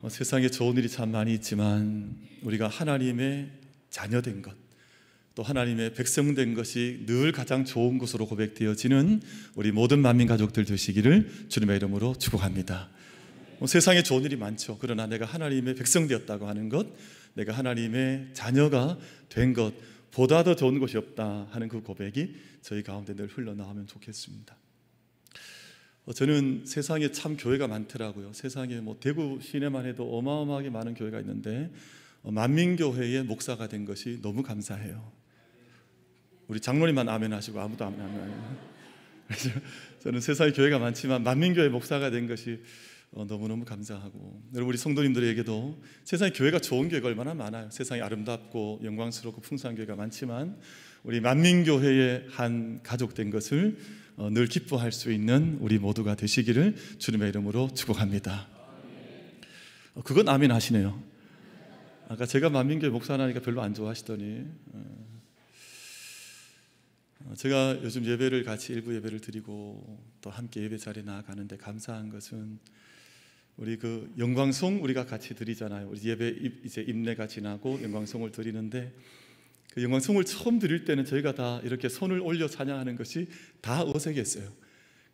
세상에 좋은 일이 참 많이 있지만 우리가 하나님의 자녀된 것, 또 하나님의 백성된 것이 늘 가장 좋은 것으로 고백되어지는 우리 모든 만민 가족들 되시기를 주님의 이름으로 축복합니다. 세상에 좋은 일이 많죠. 그러나 내가 하나님의 백성 되었다고 하는 것, 내가 하나님의 자녀가 된 것 보다 더 좋은 것이 없다 하는 그 고백이 저희 가운데 늘 흘러나오면 좋겠습니다. 저는 세상에 참 교회가 많더라고요. 세상에 대구 시내만 해도 어마어마하게 많은 교회가 있는데 만민교회의 목사가 된 것이 너무 감사해요. 우리 장로님만 아멘 하시고 아무도 아멘 안 해요. 그래서 저는 세상에 교회가 많지만 만민교회 목사가 된 것이 너무너무 감사하고, 여러분 우리 성도님들에게도 세상에 교회가 좋은 교회가 얼마나 많아요. 세상에 아름답고 영광스럽고 풍성한 교회가 많지만 우리 만민교회의 한 가족 된 것을 늘 기뻐할 수 있는 우리 모두가 되시기를 주님의 이름으로 축복합니다. 그건 아멘 하시네요. 아까 제가 만민교회 목사라니까 별로 안 좋아하시더니, 제가 요즘 예배를 같이 일부 예배를 드리고 또 함께 예배 자리에 나아가는데 감사한 것은 우리 그 영광송 우리가 같이 드리잖아요. 우리 예배 이제 임내가 지나고 영광송을 드리는데 그 영광송을 처음 드릴 때는 저희가 다 이렇게 손을 올려 찬양하는 것이 다 어색했어요.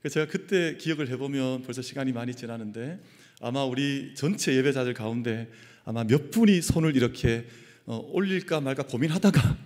그래서 제가 그때 기억을 해보면 벌써 시간이 많이 지나는데 아마 우리 전체 예배자들 가운데 아마 몇 분이 손을 이렇게 올릴까 말까 고민하다가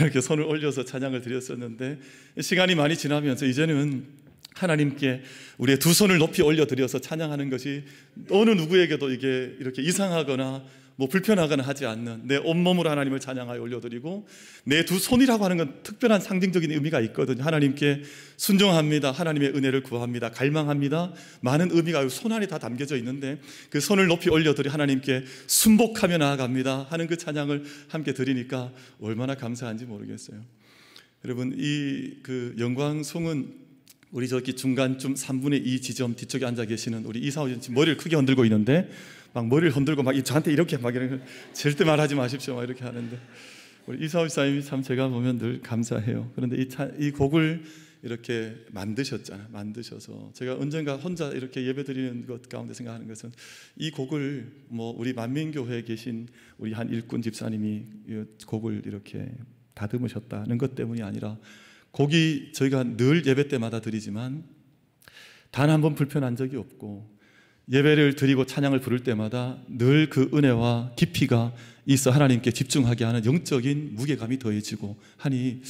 이렇게 손을 올려서 찬양을 드렸었는데, 시간이 많이 지나면서 이제는 하나님께 우리의 두 손을 높이 올려드려서 찬양하는 것이 어느 누구에게도 이게 이렇게 이상하거나 불편하거나 하지 않는, 내 온몸으로 하나님을 찬양하여 올려드리고 내 두 손이라고 하는 건 특별한 상징적인 의미가 있거든요. 하나님께 순종합니다, 하나님의 은혜를 구합니다, 갈망합니다, 많은 의미가 손 안에 다 담겨져 있는데 그 손을 높이 올려드려 하나님께 순복하며 나아갑니다 하는 그 찬양을 함께 드리니까 얼마나 감사한지 모르겠어요. 여러분, 이 그 영광송은 우리 저기 중간쯤 3분의 2 지점 뒤쪽에 앉아 계시는 우리 이사오님 지금 머리를 크게 흔들고 있는데 막 머리를 흔들고 막 저한테 이렇게 막 이렇게 절대 말하지 마십시오 막 이렇게 하는데, 우리 이사오 집사님이 참 제가 보면 늘 감사해요. 그런데 이 곡을 이렇게 만드셔서 제가 언젠가 혼자 이렇게 예배드리는 것 가운데 생각하는 것은 이 곡을 우리 만민교회에 계신 우리 한 일꾼 집사님이 이 곡을 이렇게 다듬으셨다는 것 때문이 아니라, 곡이 저희가 늘 예배 때마다 드리지만 단 한 번 불편한 적이 없고 예배를 드리고 찬양을 부를 때마다 늘 그 은혜와 깊이가 있어 하나님께 집중하게 하는 영적인 무게감이 더해지고 하니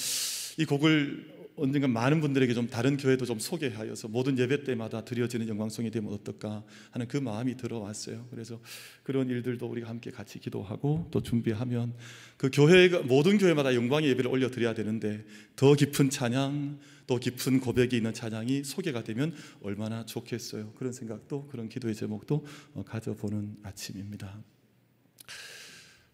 이 곡을 언젠가 많은 분들에게 좀 다른 교회도 좀 소개하여서 모든 예배 때마다 드려지는 영광송이 되면 어떨까 하는 그 마음이 들어왔어요. 그래서 그런 일들도 우리가 함께 같이 기도하고 또 준비하면 그 교회가 모든 교회마다 영광의 예배를 올려드려야 되는데 더 깊은 찬양, 또 깊은 고백이 있는 찬양이 소개가 되면 얼마나 좋겠어요. 그런 생각도, 그런 기도의 제목도 가져보는 아침입니다.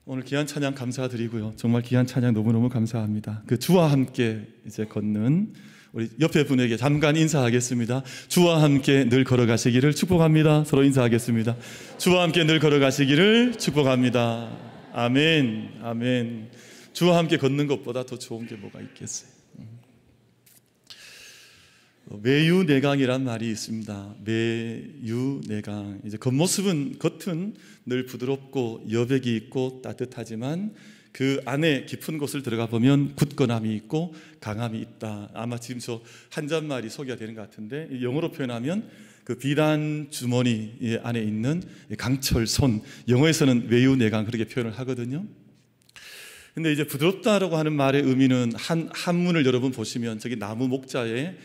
오늘 귀한 찬양 감사드리고요. 정말 귀한 찬양 너무너무 감사합니다. 그 주와 함께 이제 걷는 우리 옆에 분에게 잠깐 인사하겠습니다. 주와 함께 늘 걸어가시기를 축복합니다. 서로 인사하겠습니다. 주와 함께 늘 걸어가시기를 축복합니다. 아멘, 아멘. 주와 함께 걷는 것보다 더 좋은 게 뭐가 있겠어요. 매유내강이란 말이 있습니다. 매유내강. 이제 겉모습은, 겉은 늘 부드럽고 여백이 있고 따뜻하지만 그 안에 깊은 곳을 들어가 보면 굳건함이 있고 강함이 있다. 아마 지금 저 한 잔말이 소개가 되는 것 같은데, 영어로 표현하면 그 비단 주머니 안에 있는 강철손, 영어에서는 매유내강 그렇게 표현을 하거든요. 근데 이제 부드럽다라고 하는 말의 의미는 한문을 여러분 보시면 저기 나무 목자에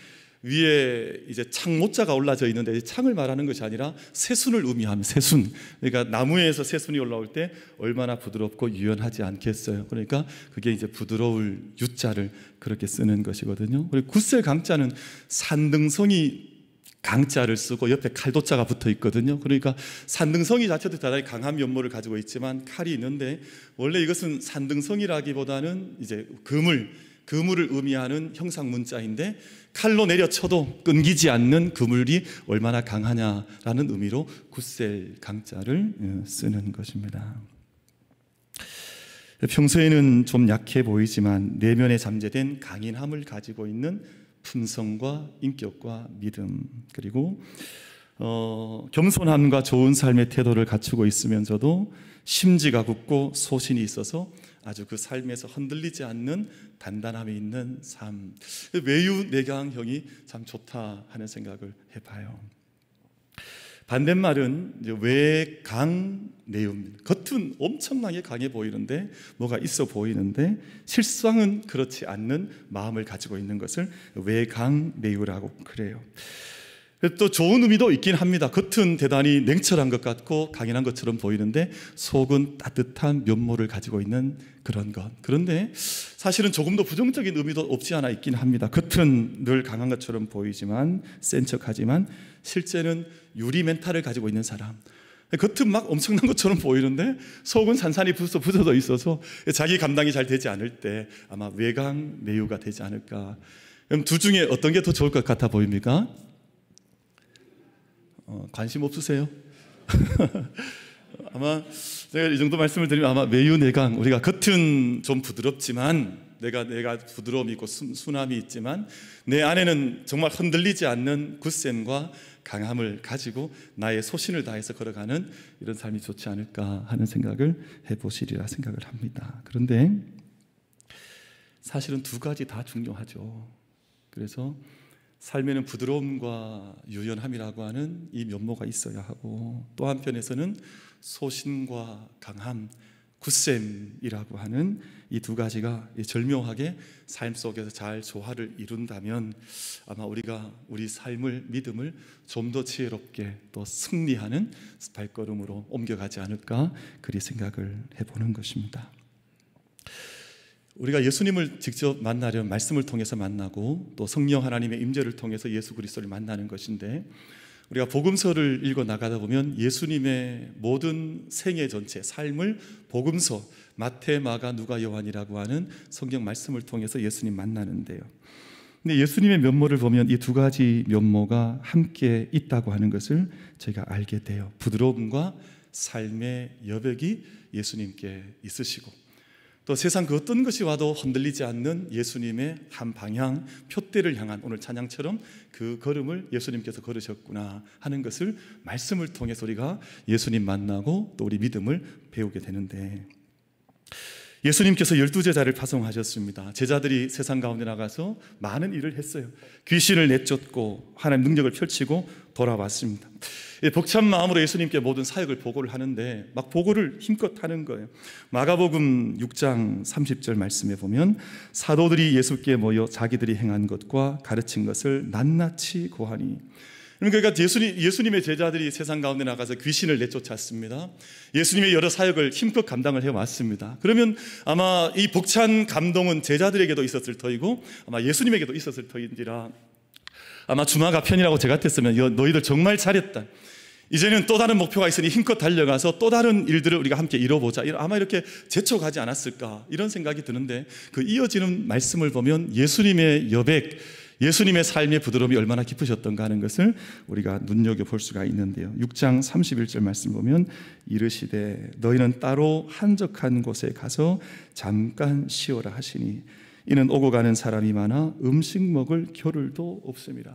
위에 이제 창모자가 올라져 있는데 창을 말하는 것이 아니라 새순을 의미하면 새순. 그러니까 나무에서 새순이 올라올 때 얼마나 부드럽고 유연하지 않겠어요. 그러니까 그게 이제 부드러울 유자를 그렇게 쓰는 것이거든요. 그리고 굳셀 강자는 산등성이 강자를 쓰고 옆에 칼도자가 붙어 있거든요. 그러니까 산등성이 자체도 대단히 강한 면모를 가지고 있지만 칼이 있는데, 원래 이것은 산등성이라기보다는 이제 그물을 의미하는 형상 문자인데 칼로 내려쳐도 끊기지 않는 그물이 얼마나 강하냐라는 의미로 굳셀 강자를 쓰는 것입니다. 평소에는 좀 약해 보이지만 내면에 잠재된 강인함을 가지고 있는 품성과 인격과 믿음, 그리고 겸손함과 좋은 삶의 태도를 갖추고 있으면서도 심지가 굳고 소신이 있어서 아주 그 삶에서 흔들리지 않는 단단함이 있는 삶. 외유내강형이 참 좋다 하는 생각을 해봐요. 반대말은 외강내유입니다. 겉은 엄청나게 강해 보이는데, 뭐가 있어 보이는데 실상은 그렇지 않는 마음을 가지고 있는 것을 외강내유라고 그래요. 또 좋은 의미도 있긴 합니다. 겉은 대단히 냉철한 것 같고 강인한 것처럼 보이는데 속은 따뜻한 면모를 가지고 있는 그런 것. 그런데 사실은 조금 더 부정적인 의미도 없지 않아 있긴 합니다. 겉은 늘 강한 것처럼 보이지만, 센 척하지만 실제는 유리 멘탈을 가지고 있는 사람. 겉은 막 엄청난 것처럼 보이는데 속은 산산이 부서져 있어서 자기 감당이 잘 되지 않을 때 아마 외강내유가 되지 않을까. 그럼 둘 중에 어떤 게 더 좋을 것 같아 보입니까? 관심 없으세요? 아마 제가 이 정도 말씀을 드리면 아마 외유내강, 우리가 겉은 좀 부드럽지만 내가 부드러움이 있고 순함이 있지만 내 안에는 정말 흔들리지 않는 굳셈과 강함을 가지고 나의 소신을 다해서 걸어가는 이런 삶이 좋지 않을까 하는 생각을 해보시리라 생각을 합니다. 그런데 사실은 두 가지 다 중요하죠. 그래서 삶에는 부드러움과 유연함이라고 하는 이 면모가 있어야 하고, 또 한편에서는 소신과 강함, 굳셈이라고 하는 이 두 가지가 절묘하게 삶 속에서 잘 조화를 이룬다면 아마 우리가 우리 삶을, 믿음을 좀 더 지혜롭게 또 승리하는 발걸음으로 옮겨가지 않을까, 그리 생각을 해보는 것입니다. 우리가 예수님을 직접 만나려면 말씀을 통해서 만나고 또 성령 하나님의 임재를 통해서 예수 그리스도를 만나는 것인데, 우리가 복음서를 읽어 나가다 보면 예수님의 모든 생애 전체 삶을 복음서, 마태, 마가, 누가, 요한이라고 하는 성경 말씀을 통해서 예수님 만나는데요. 근데 예수님의 면모를 보면 이 두 가지 면모가 함께 있다고 하는 것을 저희가 알게 돼요. 부드러움과 삶의 여백이 예수님께 있으시고, 또 세상 그 어떤 것이 와도 흔들리지 않는 예수님의 한 방향, 표대를 향한 오늘 찬양처럼 그 걸음을 예수님께서 걸으셨구나 하는 것을 말씀을 통해서 우리가 예수님 만나고 또 우리 믿음을 배우게 되는데, 예수님께서 12제자를 파송하셨습니다. 제자들이 세상 가운데 나가서 많은 일을 했어요. 귀신을 내쫓고 하나님 능력을 펼치고 돌아왔습니다. 벅찬 마음으로 예수님께 모든 사역을 보고를 하는데 막 보고를 힘껏 하는 거예요. 마가복음 6장 30절 말씀에 보면 사도들이 예수께 모여 자기들이 행한 것과 가르친 것을 낱낱이 고하니, 그러니까 예수님의 제자들이 세상 가운데 나가서 귀신을 내쫓았습니다. 예수님의 여러 사역을 힘껏 감당을 해왔습니다. 그러면 아마 이 벅찬 감동은 제자들에게도 있었을 터이고 아마 예수님에게도 있었을 터인지라, 아마 주마가 편이라고 제 같았으면 너희들 정말 잘했다, 이제는 또 다른 목표가 있으니 힘껏 달려가서 또 다른 일들을 우리가 함께 이뤄보자, 아마 이렇게 제쳐가지 않았을까 이런 생각이 드는데, 그 이어지는 말씀을 보면 예수님의 여백, 예수님의 삶의 부드러움이 얼마나 깊으셨던가 하는 것을 우리가 눈여겨볼 수가 있는데요. 6장 31절 말씀 보면 이르시되 너희는 따로 한적한 곳에 가서 잠깐 쉬어라 하시니 이는 오고 가는 사람이 많아 음식 먹을 겨를도 없습니다.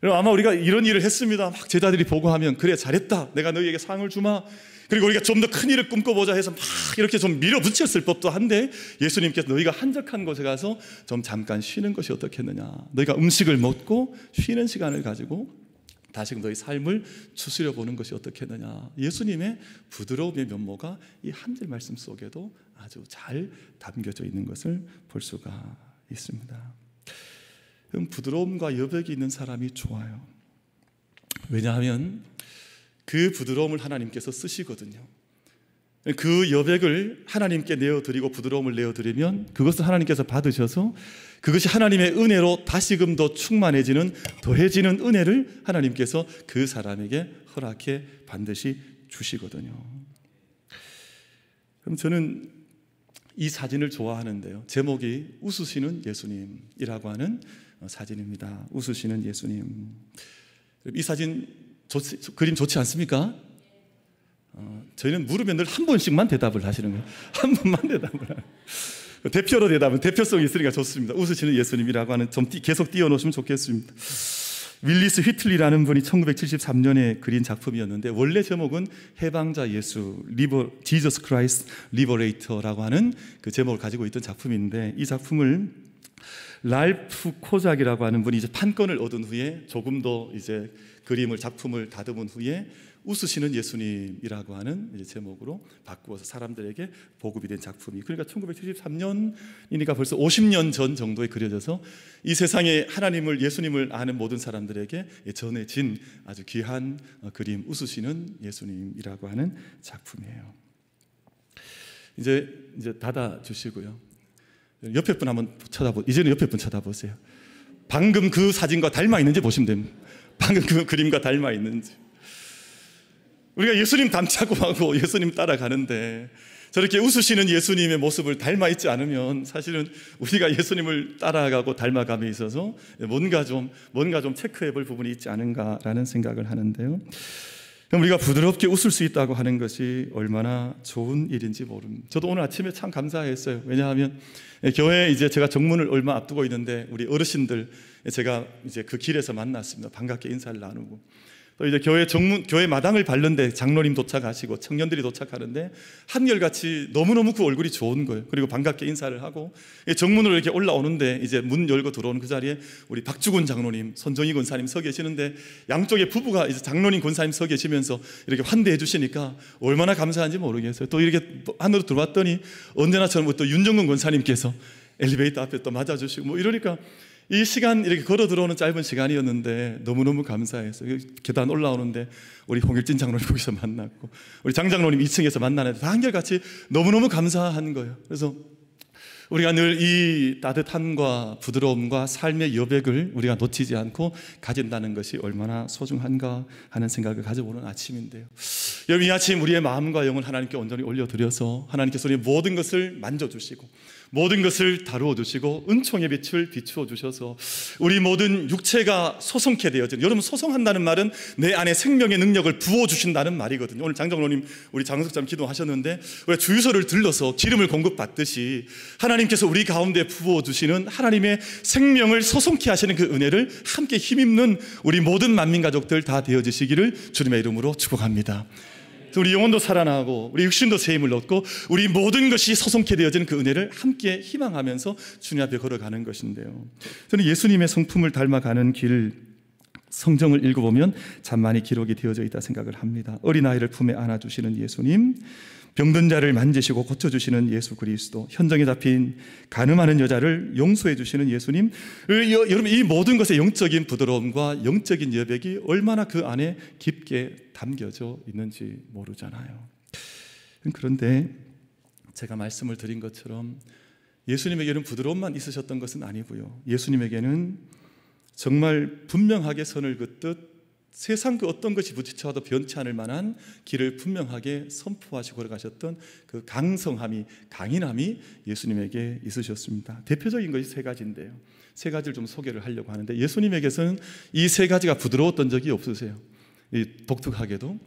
아마 우리가 이런 일을 했습니다. 막 제자들이 보고하면 그래 잘했다, 내가 너희에게 상을 주마, 그리고 우리가 좀 더 큰 일을 꿈꿔보자 해서 막 이렇게 좀 밀어붙였을 법도 한데, 예수님께서 너희가 한적한 곳에 가서 좀 잠깐 쉬는 것이 어떻겠느냐, 너희가 음식을 먹고 쉬는 시간을 가지고 다시금 너희 삶을 추스려 보는 것이 어떻겠느냐. 예수님의 부드러움의 면모가 이 한 절 말씀 속에도 아주 잘 담겨져 있는 것을 볼 수가 있습니다. 그럼 부드러움과 여백이 있는 사람이 좋아요. 왜냐하면 그 부드러움을 하나님께서 쓰시거든요. 그 여백을 하나님께 내어드리고 부드러움을 내어드리면 그것을 하나님께서 받으셔서 그것이 하나님의 은혜로 다시금 더 충만해지는, 더해지는 은혜를 하나님께서 그 사람에게 허락해 반드시 주시거든요. 그럼 저는 이 사진을 좋아하는데요. 제목이 웃으시는 예수님이라고 하는 사진입니다. 웃으시는 예수님. 이 사진 그림 좋지 않습니까? 저희는 물으면 늘 한 번씩만 대답을 하시는 거예요. 한 번만 대답을 하는. 대표로 대답은 대표성이 있으니까 좋습니다. 웃으시는 예수님이라고 하는 좀 계속 띄워놓으시면 좋겠습니다. 윌리스 휘틀리라는 분이 1973년에 그린 작품이었는데 원래 제목은 해방자 예수, 지저스 크라이스트 리버레이터라고 하는 그 제목을 가지고 있던 작품인데, 이 작품을 랄프 코작이라고 하는 분이 이제 판권을 얻은 후에 조금 더 이제 작품을 다듬은 후에 웃으시는 예수님이라고 하는 이제 제목으로 바꾸어서 사람들에게 보급이 된 작품이, 그러니까 1973년이니까 벌써 50년 전 정도에 그려져서 이 세상에 하나님을, 예수님을 아는 모든 사람들에게 전해진 아주 귀한 그림, 웃으시는 예수님이라고 하는 작품이에요. 이제 닫아 주시고요. 옆에 분 한번 이제는 옆에 분 쳐다보세요. 방금 그 사진과 닮아 있는지 보시면 됩니다. 방금 그 그림과 닮아 있는지. 우리가 예수님 닮자고 하고 예수님 따라가는데 저렇게 웃으시는 예수님의 모습을 닮아 있지 않으면 사실은 우리가 예수님을 따라가고 닮아감에 있어서 뭔가 좀 체크해 볼 부분이 있지 않은가라는 생각을 하는데요. 그럼 우리가 부드럽게 웃을 수 있다고 하는 것이 얼마나 좋은 일인지 모릅니다. 저도 오늘 아침에 참 감사했어요. 왜냐하면 교회에 이제 제가 정문을 얼마 앞두고 있는데 우리 어르신들 제가 이제 그 길에서 만났습니다. 반갑게 인사를 나누고, 또 이제 교회 마당을 밟는데 장로님 도착하시고 청년들이 도착하는데 한결같이 너무너무 그 얼굴이 좋은 거예요. 그리고 반갑게 인사를 하고 정문으로 이렇게 올라오는데 이제 문 열고 들어오는 그 자리에 우리 박주군 장로님, 손정희 권사님 서 계시는데 양쪽에 부부가 이제 장로님 권사님 서 계시면서 이렇게 환대해 주시니까 얼마나 감사한지 모르겠어요. 또 이렇게 안으로 들어왔더니 언제나처럼 또 윤정근 권사님께서 엘리베이터 앞에 또 맞아주시고 뭐 이러니까 이 시간 이렇게 걸어 들어오는 짧은 시간이었는데 너무너무 감사했어요. 계단 올라오는데 우리 홍일진 장로님 거기서 만났고 우리 장 장로님 2층에서 만나는데 다 한결같이 너무너무 감사한 거예요. 그래서 우리가 늘 이 따뜻함과 부드러움과 삶의 여백을 우리가 놓치지 않고 가진다는 것이 얼마나 소중한가 하는 생각을 가져보는 아침인데요. 여러분, 이 아침 우리의 마음과 영을 하나님께 온전히 올려드려서 하나님께서 우리의 모든 것을 만져주시고 모든 것을 다루어 주시고 은총의 빛을 비추어 주셔서 우리 모든 육체가 소성케 되어지는, 여러분 소성한다는 말은 내 안에 생명의 능력을 부어 주신다는 말이거든요. 오늘 장장로님 우리 장석장 기도하셨는데 우리가 주유소를 들러서 기름을 공급받듯이 하나님께서 우리 가운데 부어 주시는 하나님의 생명을 소성케 하시는 그 은혜를 함께 힘입는 우리 모든 만민 가족들 다 되어지시기를 주님의 이름으로 축복합니다. 우리 영혼도 살아나고 우리 육신도 새 힘을 얻고 우리 모든 것이 소성케 되어지는 그 은혜를 함께 희망하면서 주님 앞에 걸어가는 것인데요. 저는 예수님의 성품을 닮아가는 길, 성경을 읽어보면 참 많이 기록이 되어져 있다 생각을 합니다. 어린아이를 품에 안아주시는 예수님, 병든 자를 만지시고 고쳐주시는 예수 그리스도, 현정에 잡힌 간음하는 여자를 용서해 주시는 예수님. 여러분, 이 모든 것의 영적인 부드러움과 영적인 여백이 얼마나 그 안에 깊게 담겨져 있는지 모르잖아요. 그런데 제가 말씀을 드린 것처럼 예수님에게는 부드러움만 있으셨던 것은 아니고요, 예수님에게는 정말 분명하게 선을 긋듯 세상 그 어떤 것이 부딪혀도 변치 않을 만한 길을 분명하게 선포하시고 걸어가셨던 그 강성함이, 강인함이 예수님에게 있으셨습니다. 대표적인 것이 세 가지인데요, 세 가지를 좀 소개를 하려고 하는데, 예수님에게서는 이 세 가지가 부드러웠던 적이 없으세요. 독특하게도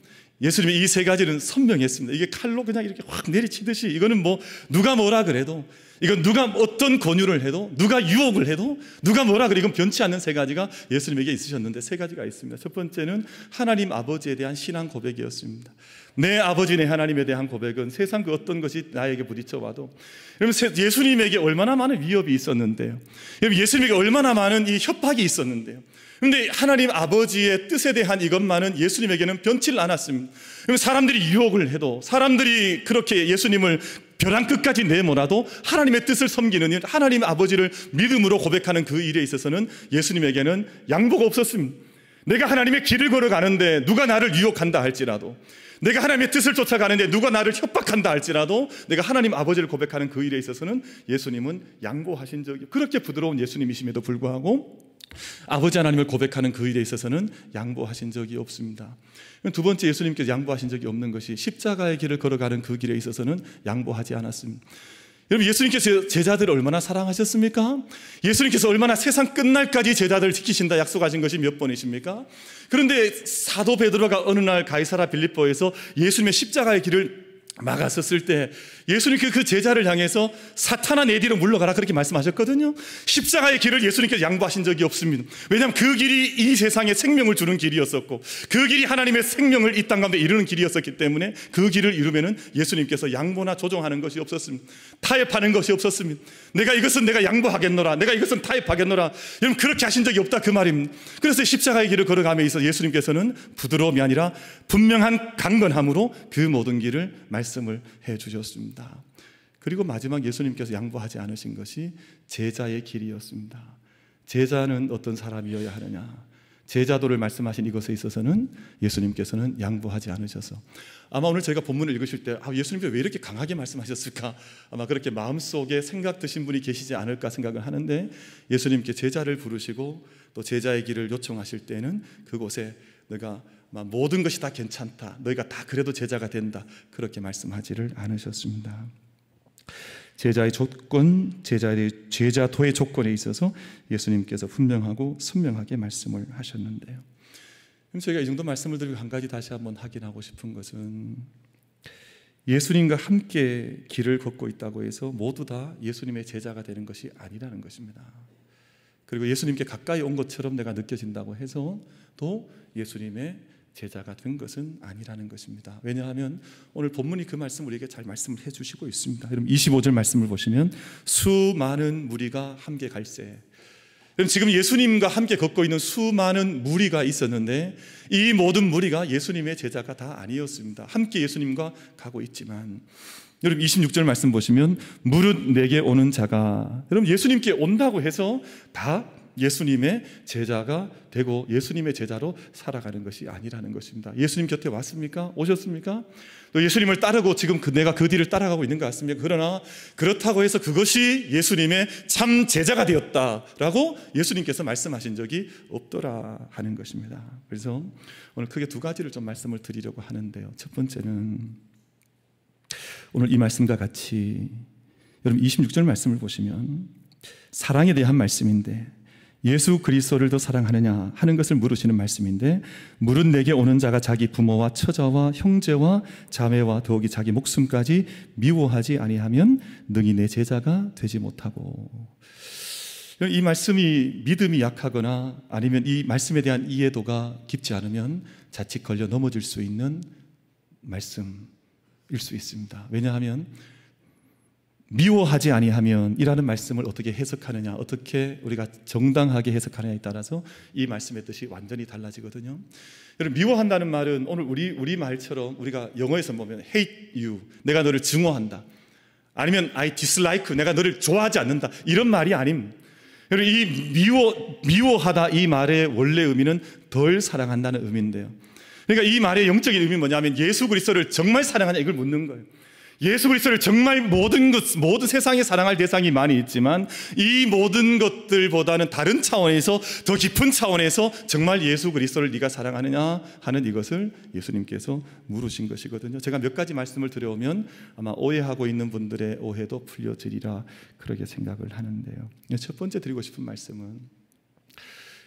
예수님의 이 세 가지는 선명했습니다. 이게 칼로 그냥 이렇게 확 내리치듯이, 이거는 뭐 누가 뭐라 그래도, 이건 누가 어떤 권유를 해도, 누가 유혹을 해도, 누가 뭐라 그래, 이건 변치 않는 세 가지가 예수님에게 있으셨는데, 세 가지가 있습니다. 첫 번째는 하나님 아버지에 대한 신앙 고백이었습니다. 내 아버지네 하나님에 대한 고백은 세상 그 어떤 것이 나에게 부딪혀와도, 여러분 예수님에게 얼마나 많은 위협이 있었는데요, 여러분 예수님에게 얼마나 많은 이 협박이 있었는데요, 그런데 하나님 아버지의 뜻에 대한 이것만은 예수님에게는 변치를 않았습니다. 사람들이 유혹을 해도, 사람들이 그렇게 예수님을 벼랑 끝까지 내몰아도 하나님의 뜻을 섬기는 일, 하나님 아버지를 믿음으로 고백하는 그 일에 있어서는 예수님에게는 양보가 없었습니다. 내가 하나님의 길을 걸어가는데 누가 나를 유혹한다 할지라도, 내가 하나님의 뜻을 쫓아가는데 누가 나를 협박한다 할지라도, 내가 하나님 아버지를 고백하는 그 일에 있어서는 예수님은 양보하신 적이, 그렇게 부드러운 예수님이심에도 불구하고 아버지 하나님을 고백하는 그 일에 있어서는 양보하신 적이 없습니다. 두 번째, 예수님께서 양보하신 적이 없는 것이 십자가의 길을 걸어가는 그 길에 있어서는 양보하지 않았습니다. 여러분, 예수님께서 제자들을 얼마나 사랑하셨습니까? 예수님께서 얼마나 세상 끝날까지 제자들을 지키신다 약속하신 것이 몇 번이십니까? 그런데 사도 베드로가 어느 날 가이사라 빌립보에서 예수님의 십자가의 길을 막았었을 때 예수님께서 그 제자를 향해서 사탄아 내 뒤로 물러가라 그렇게 말씀하셨거든요. 십자가의 길을 예수님께서 양보하신 적이 없습니다. 왜냐하면 그 길이 이 세상에 생명을 주는 길이었었고 그 길이 하나님의 생명을 이 땅 가운데 이루는 길이었었기 때문에 그 길을 이루면은 예수님께서 양보나 조종하는 것이 없었습니다. 타협하는 것이 없었습니다. 내가 이것은 내가 양보하겠노라, 내가 이것은 타협하겠노라, 여러분 그렇게 하신 적이 없다 그 말입니다. 그래서 십자가의 길을 걸어가면서 있어 예수님께서는 부드러움이 아니라 분명한 강건함으로 그 모든 길을 말씀을 해 주셨습니다. 그리고 마지막 예수님께서 양보하지 않으신 것이 제자의 길이었습니다. 제자는 어떤 사람이어야 하느냐, 제자도를 말씀하신 이것에 있어서는 예수님께서는 양보하지 않으셔서, 아마 오늘 저희가 본문을 읽으실 때 예수님께서 왜 이렇게 강하게 말씀하셨을까, 아마 그렇게 마음속에 생각 드신 분이 계시지 않을까 생각을 하는데, 예수님께 제자를 부르시고 또 제자의 길을 요청하실 때는 그곳에 너가 모든 것이 다 괜찮다, 너희가 다 그래도 제자가 된다, 그렇게 말씀하지를 않으셨습니다. 제자의 조건, 제자도의 조건에 있어서 예수님께서 분명하고 선명하게 말씀을 하셨는데요. 그럼 저희가 이 정도 말씀을 드리고 한 가지 다시 한번 확인하고 싶은 것은, 예수님과 함께 길을 걷고 있다고 해서 모두 다 예수님의 제자가 되는 것이 아니라는 것입니다. 그리고 예수님께 가까이 온 것처럼 내가 느껴진다고 해서 또 예수님의 제자가 된 것은 아니라는 것입니다. 왜냐하면 오늘 본문이 그 말씀 우리에게 잘 말씀을 해주시고 있습니다. 여러분 25절 말씀을 보시면 수많은 무리가 함께 갈새, 여러분 지금 예수님과 함께 걷고 있는 수많은 무리가 있었는데 이 모든 무리가 예수님의 제자가 다 아니었습니다. 함께 예수님과 가고 있지만, 여러분 26절 말씀 보시면 무릇 내게 오는 자가, 여러분 예수님께 온다고 해서 다 예수님의 제자가 되고 예수님의 제자로 살아가는 것이 아니라는 것입니다. 예수님 곁에 왔습니까? 오셨습니까? 또 예수님을 따르고 지금 내가 그 뒤를 따라가고 있는 것 같습니까? 그러나 그렇다고 해서 그것이 예수님의 참 제자가 되었다라고 예수님께서 말씀하신 적이 없더라 하는 것입니다. 그래서 오늘 크게 두 가지를 좀 말씀을 드리려고 하는데요. 첫 번째는 오늘 이 말씀과 같이 여러분 26절 말씀을 보시면 사랑에 대한 말씀인데, 예수 그리스도를 더 사랑하느냐 하는 것을 물으시는 말씀인데, 무릇 내게 오는 자가 자기 부모와 처자와 형제와 자매와 더욱이 자기 목숨까지 미워하지 아니하면 능히 내 제자가 되지 못하고. 이 말씀이 믿음이 약하거나 아니면 이 말씀에 대한 이해도가 깊지 않으면 자칫 걸려 넘어질 수 있는 말씀일 수 있습니다. 왜냐하면 미워하지 아니하면 이라는 말씀을 어떻게 해석하느냐, 어떻게 우리가 정당하게 해석하느냐에 따라서 이 말씀의 뜻이 완전히 달라지거든요. 여러분 미워한다는 말은 오늘 우리 말처럼 우리가 영어에서 보면 hate you, 내가 너를 증오한다, 아니면 I dislike, 내가 너를 좋아하지 않는다, 이런 말이 아닙니다. 여러분 이 미워하다 이 말의 원래 의미는 덜 사랑한다는 의미인데요. 그러니까 이 말의 영적인 의미는 뭐냐면 예수 그리스도를 정말 사랑하냐 이걸 묻는 거예요. 예수 그리스도를 정말 모든 세상에 사랑할 대상이 많이 있지만 이 모든 것들보다는 다른 차원에서, 더 깊은 차원에서 정말 예수 그리스도를 네가 사랑하느냐 하는 이것을 예수님께서 물으신 것이거든요. 제가 몇 가지 말씀을 드려오면 아마 오해하고 있는 분들의 오해도 풀려지리라 그렇게 생각을 하는데요. 첫 번째 드리고 싶은 말씀은,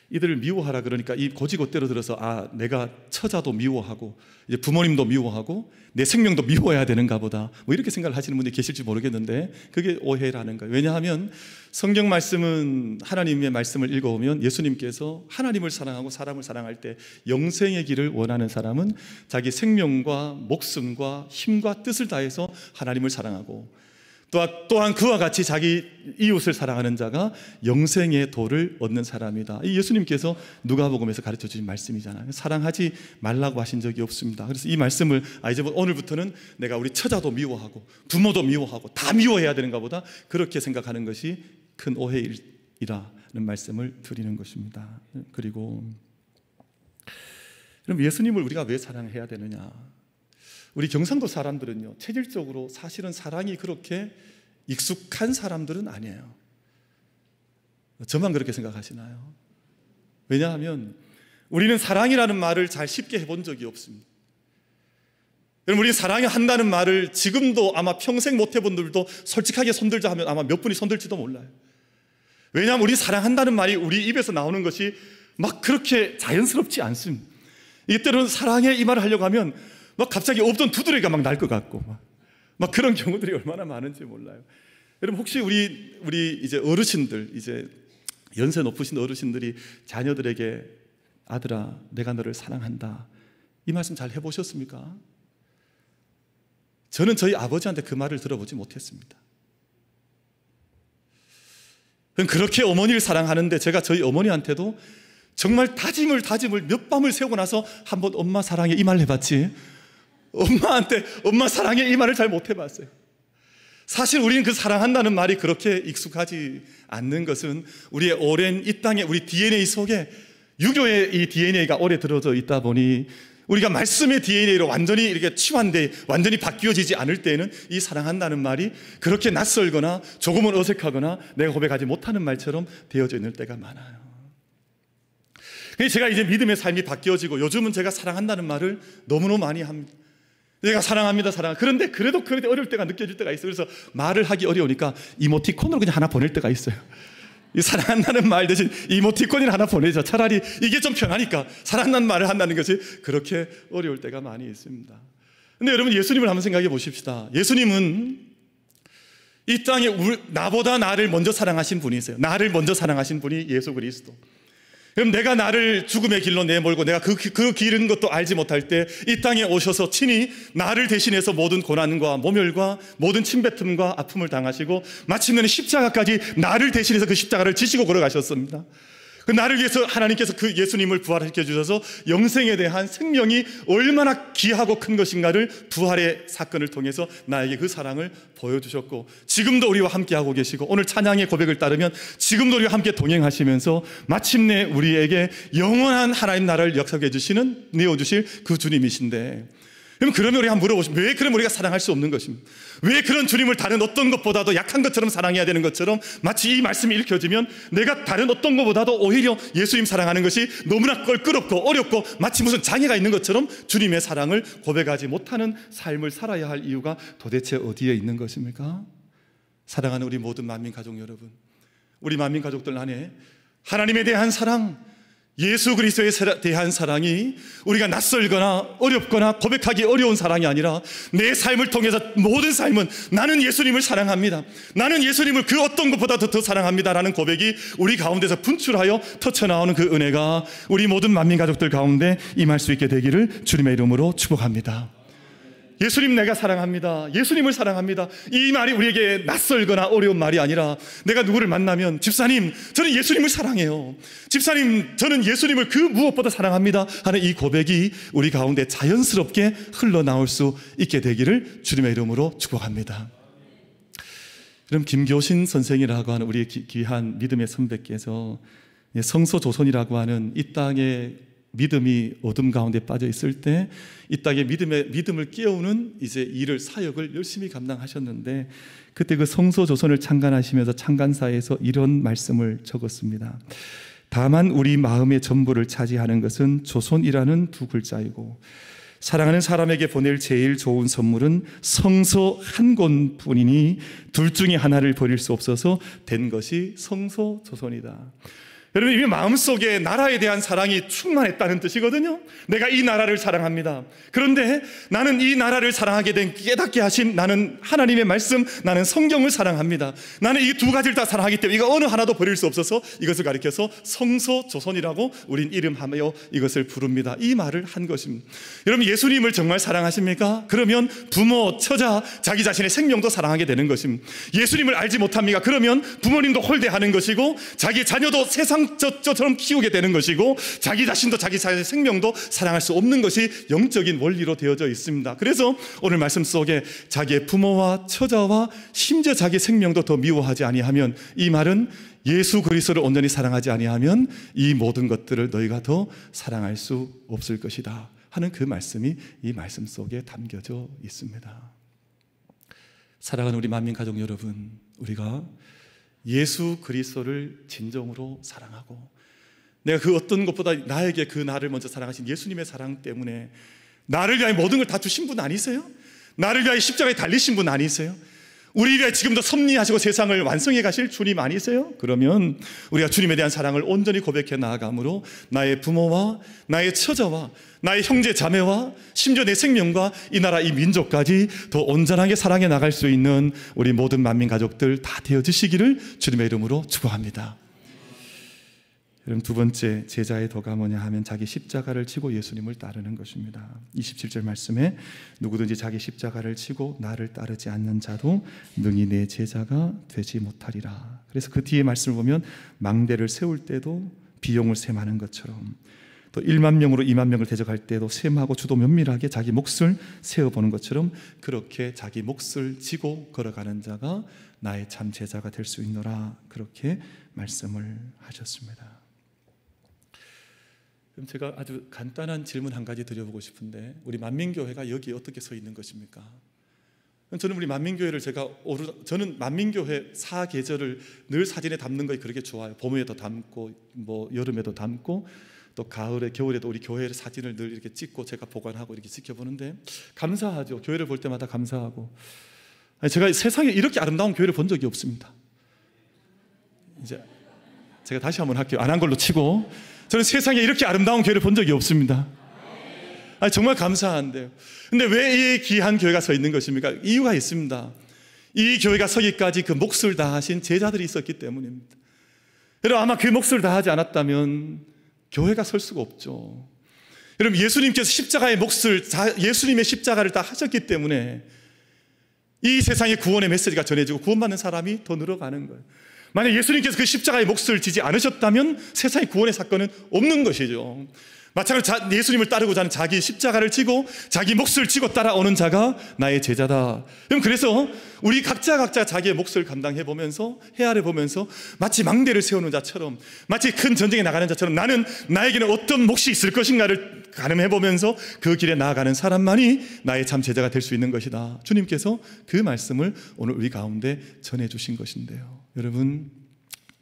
이들을 미워하라 그러니까 이 고지고대로 들어서 내가 처자도 미워하고 이제 부모님도 미워하고 내 생명도 미워해야 되는가 보다, 뭐 이렇게 생각을 하시는 분이 계실지 모르겠는데 그게 오해라는 거예요. 왜냐하면 성경 말씀은, 하나님의 말씀을 읽어보면 예수님께서 하나님을 사랑하고 사람을 사랑할 때 영생의 길을 원하는 사람은 자기 생명과 목숨과 힘과 뜻을 다해서 하나님을 사랑하고, 또한 그와 같이 자기 이웃을 사랑하는 자가 영생의 도를 얻는 사람이다. 이 예수님께서 누가복음에서 가르쳐 주신 말씀이잖아요. 사랑하지 말라고 하신 적이 없습니다. 그래서 이 말씀을 이제 오늘부터는 내가 우리 처자도 미워하고 부모도 미워하고 다 미워해야 되는가 보다, 그렇게 생각하는 것이 큰 오해이라는 말씀을 드리는 것입니다. 그리고 그럼 예수님을 우리가 왜 사랑해야 되느냐? 우리 경상도 사람들은요, 체질적으로 사실은 사랑이 그렇게 익숙한 사람들은 아니에요. 저만 그렇게 생각하시나요? 왜냐하면 우리는 사랑이라는 말을 잘 쉽게 해본 적이 없습니다. 여러분, 우리 사랑한다는 말을 지금도 아마 평생 못 해본 분들도 솔직하게 손들자 하면 아마 몇 분이 손들지도 몰라요. 왜냐하면 우리 사랑한다는 말이 우리 입에서 나오는 것이 막 그렇게 자연스럽지 않습니다. 이때로는 사랑해 이 말을 하려고 하면 막 갑자기 없던 두드러기가 막 날 것 같고, 막 그런 경우들이 얼마나 많은지 몰라요. 여러분 혹시 우리 이제 어르신들, 이제 연세 높으신 어르신들이 자녀들에게 아들아 내가 너를 사랑한다 이 말씀 잘 해보셨습니까? 저는 저희 아버지한테 그 말을 들어보지 못했습니다. 그렇게 어머니를 사랑하는데 제가 저희 어머니한테도 정말 다짐을 몇 밤을 새우고 나서 한번 엄마 사랑해 이 말 해봤지 엄마한테 엄마 사랑해 이 말을 잘 못 해봤어요. 사실 우리는 그 사랑한다는 말이 그렇게 익숙하지 않는 것은 우리의 오랜 이 땅에 우리 DNA 속에 유교의 이 DNA가 오래 들어져 있다 보니 우리가 말씀의 DNA로 완전히 이렇게 치환돼 완전히 바뀌어지지 않을 때에는 이 사랑한다는 말이 그렇게 낯설거나 조금은 어색하거나 내가 고백하지 못하는 말처럼 되어져 있는 때가 많아요. 그래서 제가 이제 믿음의 삶이 바뀌어지고 요즘은 제가 사랑한다는 말을 너무너무 많이 합니다. 내가 사랑합니다, 그런데 그래도 어려울 때가 느껴질 때가 있어요. 그래서 말을 하기 어려우니까 이모티콘으로 그냥 하나 보낼 때가 있어요. 이 사랑한다는 말 대신 이모티콘을 하나 보내자. 차라리 이게 좀 편하니까 사랑한다는 말을 한다는 것이 그렇게 어려울 때가 많이 있습니다. 근데 여러분 예수님을 한번 생각해 보십시다. 예수님은 이 땅에 나보다 나를 먼저 사랑하신 분이세요. 나를 먼저 사랑하신 분이 예수 그리스도. 그럼 내가 나를 죽음의 길로 내몰고 내가 그 길은 것도 알지 못할 때 이 땅에 오셔서 친히 나를 대신해서 모든 고난과 모멸과 모든 침뱉음과 아픔을 당하시고 마침내는 십자가까지 나를 대신해서 그 십자가를 지시고 걸어가셨습니다. 그 나를 위해서 하나님께서 그 예수님을 부활시켜 주셔서 영생에 대한 생명이 얼마나 귀하고 큰 것인가를 부활의 사건을 통해서 나에게 그 사랑을 보여주셨고 지금도 우리와 함께하고 계시고 오늘 찬양의 고백을 따르면 지금도 우리와 함께 동행하시면서 마침내 우리에게 영원한 하나님 나라를 역사해 주시는 내어주실 그 주님이신데 그러면 우리가 물어보시면 왜 그럼 우리가 사랑할 수 없는 것입니까? 왜 그런 주님을 다른 어떤 것보다도 약한 것처럼 사랑해야 되는 것처럼 마치 이 말씀이 읽혀지면 내가 다른 어떤 것보다도 오히려 예수님 사랑하는 것이 너무나 껄끄럽고 어렵고 마치 무슨 장애가 있는 것처럼 주님의 사랑을 고백하지 못하는 삶을 살아야 할 이유가 도대체 어디에 있는 것입니까? 사랑하는 우리 모든 만민 가족 여러분, 우리 만민 가족들 안에 하나님에 대한 사랑, 예수 그리스도에 대한 사랑이 우리가 낯설거나 어렵거나 고백하기 어려운 사랑이 아니라 내 삶을 통해서 모든 삶은 나는 예수님을 사랑합니다, 나는 예수님을 그 어떤 것보다도 더 사랑합니다 라는 고백이 우리 가운데서 분출하여 터쳐나오는 그 은혜가 우리 모든 만민 가족들 가운데 임할 수 있게 되기를 주님의 이름으로 축복합니다. 예수님 내가 사랑합니다, 예수님을 사랑합니다, 이 말이 우리에게 낯설거나 어려운 말이 아니라 내가 누구를 만나면 집사님 저는 예수님을 사랑해요, 집사님 저는 예수님을 그 무엇보다 사랑합니다 하는 이 고백이 우리 가운데 자연스럽게 흘러나올 수 있게 되기를 주님의 이름으로 축복합니다. 그럼 김교신 선생이라고 하는 우리 귀한 믿음의 선배께서 성소조선이라고 하는 이 땅의 믿음이 어둠 가운데 빠져 있을 때 이 땅에 믿음을 깨우는 이제 일을 사역을 열심히 감당하셨는데 그때 그 성소조선을 창간하시면서 창간사에서 이런 말씀을 적었습니다. 다만 우리 마음의 전부를 차지하는 것은 조선이라는 두 글자이고 사랑하는 사람에게 보낼 제일 좋은 선물은 성소 한 곳뿐이니 둘 중에 하나를 버릴 수 없어서 된 것이 성소조선이다. 여러분 이 마음속에 나라에 대한 사랑이 충만했다는 뜻이거든요. 내가 이 나라를 사랑합니다. 그런데 나는 이 나라를 사랑하게 된 깨닫게 하신 나는 하나님의 말씀, 나는 성경을 사랑합니다. 나는 이 두 가지를 다 사랑하기 때문에 이거 어느 하나도 버릴 수 없어서 이것을 가리켜서 성소조선이라고 우린 이름하며 이것을 부릅니다. 이 말을 한 것입니다. 여러분 예수님을 정말 사랑하십니까? 그러면 부모, 처자, 자기 자신의 생명도 사랑하게 되는 것입니다. 예수님을 알지 못합니까? 그러면 부모님도 홀대하는 것이고 자기 자녀도 세상 저처럼 키우게 되는 것이고 자기 자신도 자기 자신의 생명도 사랑할 수 없는 것이 영적인 원리로 되어져 있습니다. 그래서 오늘 말씀 속에 자기의 부모와 처자와 심지어 자기 생명도 더 미워하지 아니하면 이 말은 예수 그리스도를 온전히 사랑하지 아니하면 이 모든 것들을 너희가 더 사랑할 수 없을 것이다 하는 그 말씀이 이 말씀 속에 담겨져 있습니다. 사랑하는 우리 만민 가족 여러분, 우리가 예수 그리스도를 진정으로 사랑하고 내가 그 어떤 것보다 나에게 그 나를 먼저 사랑하신 예수님의 사랑 때문에 나를 위하여 모든 걸 다 주신 분 아니세요? 나를 위하여 십자가에 달리신 분 아니세요? 우리 위해 지금도 섭리하시고 세상을 완성해 가실 주님 아니세요? 그러면 우리가 주님에 대한 사랑을 온전히 고백해 나아감으로 나의 부모와 나의 처자와 나의 형제 자매와 심지어 내 생명과 이 나라 이 민족까지 더 온전하게 사랑해 나갈 수 있는 우리 모든 만민 가족들 다 되어주시기를 주님의 이름으로 축원합니다. 여러분, 두 번째 제자의 도가 뭐냐 하면 자기 십자가를 지고 예수님을 따르는 것입니다. 27절 말씀에 누구든지 자기 십자가를 지고 나를 따르지 않는 자도 능히 내 제자가 되지 못하리라. 그래서 그 뒤에 말씀을 보면 망대를 세울 때도 비용을 셈하는 것처럼, 또 1만 명으로 2만 명을 대적할 때도 셈하고 주도 면밀하게 자기 몫을 세어보는 것처럼 그렇게 자기 몫을 지고 걸어가는 자가 나의 참 제자가 될 수 있노라, 그렇게 말씀을 하셨습니다. 그럼 제가 아주 간단한 질문 한 가지 드려보고 싶은데, 우리 만민교회가 여기에 어떻게 서 있는 것입니까? 저는 우리 만민교회를 저는 만민교회 사계절을 늘 사진에 담는 것이 그렇게 좋아요. 봄에도 담고 뭐 여름에도 담고 또 가을에 겨울에도 우리 교회 사진을 늘 이렇게 찍고 제가 보관하고 이렇게 지켜보는데 감사하죠. 교회를 볼 때마다 감사하고. 제가 세상에 이렇게 아름다운 교회를 본 적이 없습니다. 이제 제가 다시 한번 할게요. 안 한 걸로 치고, 저는 세상에 이렇게 아름다운 교회를 본 적이 없습니다. 정말 감사한데요. 근데 왜 이 귀한 교회가 서 있는 것입니까? 이유가 있습니다. 이 교회가 서기까지 그 몫을 다하신 제자들이 있었기 때문입니다. 여러분, 아마 그 몫을 다하지 않았다면 교회가 설 수가 없죠. 여러분, 예수님께서 십자가의 몫을, 예수님의 십자가를 다 하셨기 때문에 이 세상의 구원의 메시지가 전해지고 구원받는 사람이 더 늘어가는 거예요. 만약 예수님께서 그 십자가의 몫을 지지 않으셨다면 세상의 구원의 사건은 없는 것이죠. 마찬가지로 예수님을 따르고자 하는 자기 십자가를 지고 자기 몫을 지고 따라오는 자가 나의 제자다. 그래서 우리 각자 자기의 몫을 감당해보면서 헤아려보면서 마치 망대를 세우는 자처럼, 마치 큰 전쟁에 나가는 자처럼 나는 나에게는 어떤 몫이 있을 것인가를 가늠해보면서 그 길에 나아가는 사람만이 나의 참 제자가 될 수 있는 것이다. 주님께서 그 말씀을 오늘 우리 가운데 전해주신 것인데요. 여러분,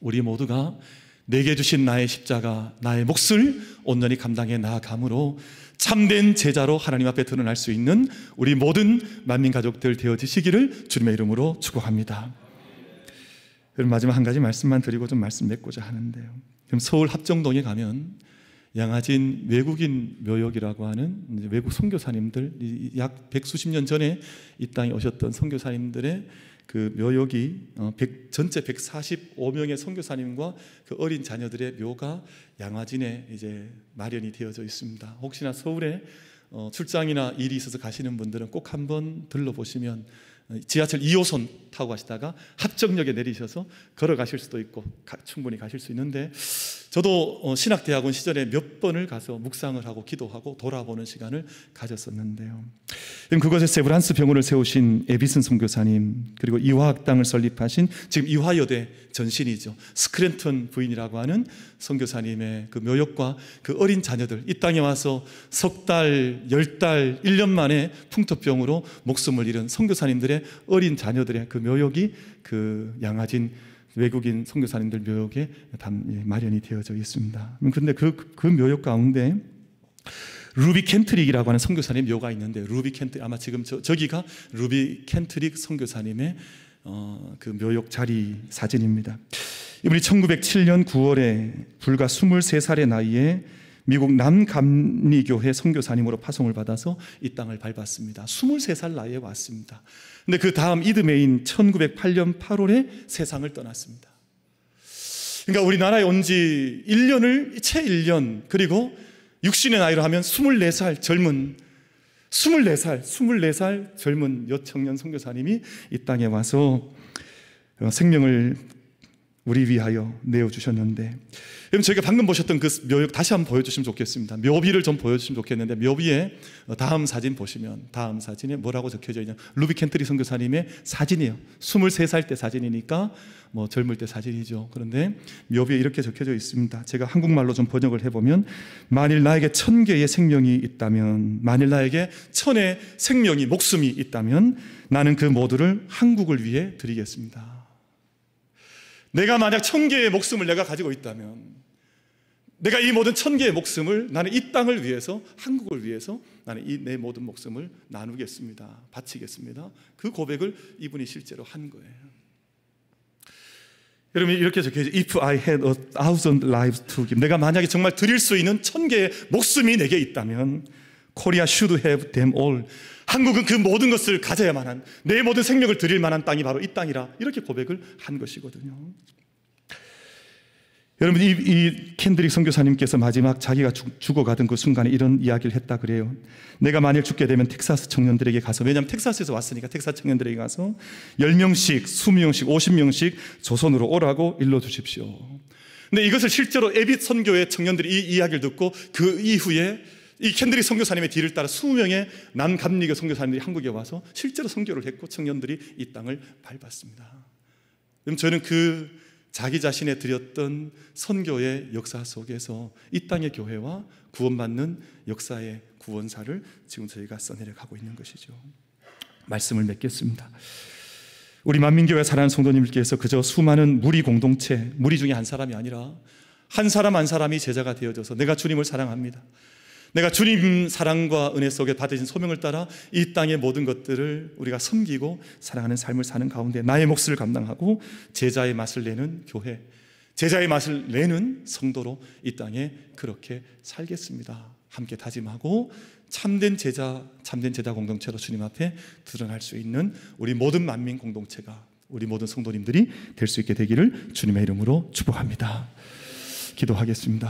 우리 모두가 내게 주신 나의 십자가, 나의 몫을 온전히 감당해 나아감으로 참된 제자로 하나님 앞에 드러날 수 있는 우리 모든 만민 가족들 되어지시기를 주님의 이름으로 축복합니다. 여러분, 마지막 한 가지 말씀만 드리고 좀 말씀 맺고자 하는데요. 그럼 서울 합정동에 가면 양화진 외국인 묘역이라고 하는 외국 선교사님들, 약 100수십 년 전에 이 땅에 오셨던 선교사님들의 그 묘역이 전체 145명의 선교사님과 그 어린 자녀들의 묘가 양화진에 이제 마련이 되어져 있습니다. 혹시나 서울에 출장이나 일이 있어서 가시는 분들은 꼭 한번 들러보시면 지하철 2호선 타고 가시다가 합정역에 내리셔서 걸어가실 수도 있고 충분히 가실 수 있는데, 저도 신학대학원 시절에 몇 번을 가서 묵상을 하고 기도하고 돌아보는 시간을 가졌었는데요. 그곳에 세브란스 병원을 세우신 에비슨 선교사님, 그리고 이화학당을 설립하신 지금 이화여대 전신이죠, 스크랜턴 부인이라고 하는 선교사님의 그 묘역과 그 어린 자녀들, 이 땅에 와서 석 달, 10달, 1년 만에 풍토병으로 목숨을 잃은 선교사님들의 어린 자녀들의 그 묘역이 그 양화진 외국인 선교사님들 묘역에 마련이 되어져 있습니다. 그런데 그 묘역 가운데 루비 켄트릭이라고 하는 선교사님 묘가 있는데, 루비 켄트릭, 아마 지금 저기가 루비 켄트릭 선교사님의 그 묘역 자리 사진입니다. 이분이 1907년 9월에 불과 23살의 나이에 미국 남감리교회 선교사님으로 파송을 받아서 이 땅을 밟았습니다. 23살 나이에 왔습니다. 근데 그 다음 이듬해인 1908년 8월에 세상을 떠났습니다. 그러니까 우리나라에 온 지 1년을 채 1년, 그리고 육신의 나이로 하면 24살 젊은 24살 젊은 여청년 선교사님이 이 땅에 와서 생명을 우리 위하여 내어주셨는데, 여러분, 저희가 방금 보셨던 그 묘역 다시 한번 보여주시면 좋겠습니다. 묘비를 좀 보여주시면 좋겠는데, 묘비에 다음 사진 보시면 다음 사진에 뭐라고 적혀져 있냐, 루비 켄트리 선교사님의 사진이에요. 23살 때 사진이니까 뭐 젊을 때 사진이죠. 그런데 묘비에 이렇게 적혀져 있습니다. 제가 한국말로 좀 번역을 해보면, 만일 나에게 1000개의 생명이 있다면, 만일 나에게 1000의 생명이, 목숨이 있다면 나는 그 모두를 한국을 위해 드리겠습니다. 내가 만약 1000개의 목숨을 내가 가지고 있다면 내가 이 모든 1000개의 목숨을 나는 이 땅을 위해서, 한국을 위해서 나는 이 내 모든 목숨을 나누겠습니다. 바치겠습니다. 그 고백을 이분이 실제로 한 거예요. 여러분, 이렇게 적혀있죠. If I had 1,000 lives to give. 내가 만약에 정말 드릴 수 있는 1000개의 목숨이 내게 있다면 Korea should have them all. 한국은 그 모든 것을 가져야만 한, 내 모든 생명을 드릴 만한 땅이 바로 이 땅이라, 이렇게 고백을 한 것이거든요. 여러분, 이 켄드릭 선교사님께서 마지막 자기가 죽어가던 그 순간에 이런 이야기를 했다 그래요. 내가 만일 죽게 되면 텍사스 청년들에게 가서, 왜냐하면 텍사스에서 왔으니까 텍사스 청년들에게 가서 10명씩, 20명씩, 50명씩 조선으로 오라고 일러주십시오. 근데 이것을 실제로 에빗 선교의 청년들이 이 이야기를 듣고 그 이후에 이 켄드릭 선교사님의 뒤를 따라 20명의 남감리교 선교사님들이 한국에 와서 실제로 선교를 했고 청년들이 이 땅을 밟았습니다. 그럼 저는 그 자기 자신의 드렸던 선교의 역사 속에서 이 땅의 교회와 구원받는 역사의 구원사를 지금 저희가 써내려가고 있는 것이죠. 말씀을 맺겠습니다. 우리 만민교회 사랑하는 성도님들께서 그저 수많은 무리 공동체, 무리 중에 한 사람이 아니라 한 사람 한 사람이 제자가 되어져서 내가 주님을 사랑합니다, 내가 주님 사랑과 은혜 속에 받으신 소명을 따라 이 땅의 모든 것들을 우리가 섬기고 사랑하는 삶을 사는 가운데 나의 몫을 감당하고 제자의 맛을 내는 교회, 제자의 맛을 내는 성도로 이 땅에 그렇게 살겠습니다. 함께 다짐하고 참된 제자 공동체로 주님 앞에 드러날 수 있는 우리 모든 만민 공동체가, 우리 모든 성도님들이 될 수 있게 되기를 주님의 이름으로 축복합니다. 기도하겠습니다.